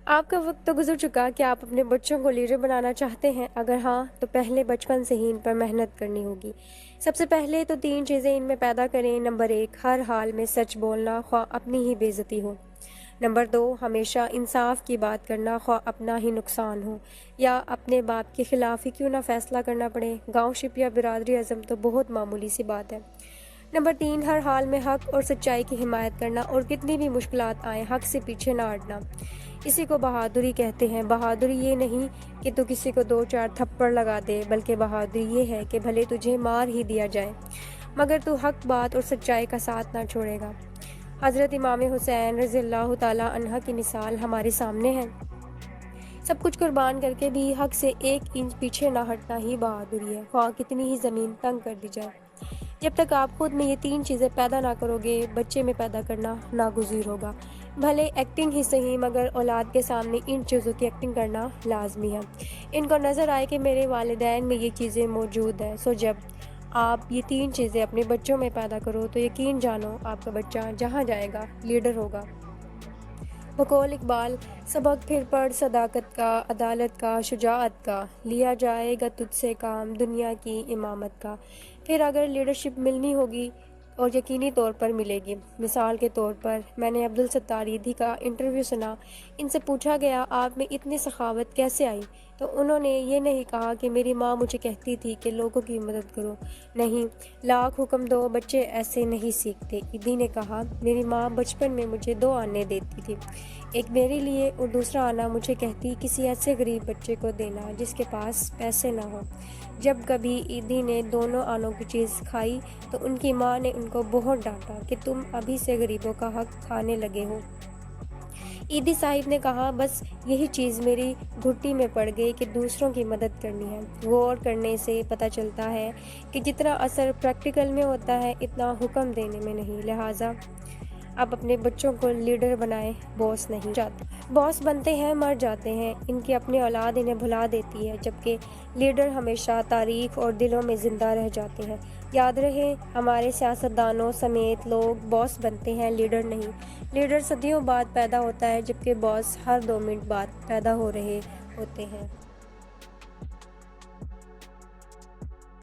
آپ کا وقت تو گزر چکا کہ آپ اپنے بچوں کو لیڈر بنانا چاہتے ہیں؟ اگر ہاں تو پہلے بچپن سے ہی ان پر محنت کرنی ہوگی۔ سب سے پہلے تو 3 چیزیں ان میں پیدا کریں۔ نمبر 1، ہر حال میں سچ بولنا، خواہ اپنی ہی بے عزتی ہو۔ نمبر 2، ہمیشہ انصاف کی بات کرنا، خواہ اپنا ہی نقصان ہو یا اپنے باپ کے خلاف ہی کیوں نہ فیصلہ کرنا پڑے۔ گاؤں شپ یا برادری ازم تو بہت معمولی سی بات ہے۔ نمبر 3، ہر حال میں حق اور سچائی کی حمایت کرنا اور کتنی بھی مشکلات آئیں حق سے پیچھے نہ ہٹنا۔ اسی کو بہادری کہتے ہیں۔ بہادری یہ نہیں کہ تو کسی کو 2-4 تھپڑ لگا دے، بلکہ بہادری یہ ہے کہ بھلے تجھے مار ہی دیا جائے مگر تو حق بات اور سچائی کا ساتھ نہ چھوڑے گا۔ حضرت امام حسین رضی اللہ تعالیٰ عنہ کی مثال ہمارے سامنے ہے۔ سب کچھ قربان کر کے بھی حق سے 1 انچ پیچھے نہ ہٹنا ہی بہادری ہے، خواہ کتنی ہی زمین تنگ کر دی جائے۔ جب تک آپ خود میں یہ 3 چیزیں پیدا نہ کرو گے، بچے میں پیدا کرنا ناگزیر ہوگا۔ بھلے ایکٹنگ ہی صحیح مگر اولاد کے سامنے ان چیزوں کی ایکٹنگ کرنا لازمی ہے۔ ان کو نظر آئے کہ میرے والدین میں یہ چیزیں موجود ہیں، سو جب آپ یہ 3 چیزیں اپنے بچوں میں پیدا کرو تو یقین جانو آپ کا بچہ جہاں جائے گا لیڈر ہوگا۔ بقول اقبال، سبق پھر پڑھ صداقت کا، عدالت کا، شجاعت کا، لیا جائے گا تجھ سے کام دنیا کی امامت کا۔ پھر اگر لیڈرشپ ملنی ہوگی اور یقینی طور پر ملے گی۔ مثال کے طور پر میں نے عبدالستار ایدھی کا انٹرویو سنا۔ ان سے پوچھا گیا آپ میں اتنی سخاوت کیسے آئی؟ تو انہوں نے یہ نہیں کہا کہ میری ماں مجھے کہتی تھی کہ لوگوں کی مدد کرو۔ نہیں، لاکھ حکم دو بچے ایسے نہیں سیکھتے۔ ایدھی نے کہا میری ماں بچپن میں مجھے 2 آنے دیتی تھی، ایک میرے لیے اور دوسرا آنا مجھے کہتی کسی ایسے غریب بچے کو دینا جس کے پاس پیسے نہ ہوں۔ جب کبھی ایدھی نے دونوں آنوں کی چیز کھائی تو ان کی ماں نے ان کو بہت ڈانٹا کہ تم ابھی سے غریبوں کا حق کھانے لگے ہو۔ ایدھی صاحب نے کہا بس یہی چیز میری گھٹی میں پڑ گئی کہ دوسروں کی مدد کرنی ہے۔ غور کرنے سے پتہ چلتا ہے کہ جتنا اثر پریکٹیکل میں ہوتا ہے اتنا حکم دینے میں نہیں، لہٰذا اب اپنے بچوں کو لیڈر بنائیں، باس نہیں جاتے۔ باس بنتے ہیں مر جاتے ہیں، ان کی اپنی اولاد انہیں بھلا دیتی ہے، جبکہ لیڈر ہمیشہ تاریخ اور دلوں میں زندہ رہ جاتے ہیں۔ یاد رہے ہمارے سیاستدانوں سمیت لوگ باس بنتے ہیں، لیڈر نہیں۔ لیڈر صدیوں بعد پیدا ہوتا ہے جبکہ باس ہر 2 منٹ بعد پیدا ہو رہے ہوتے ہیں۔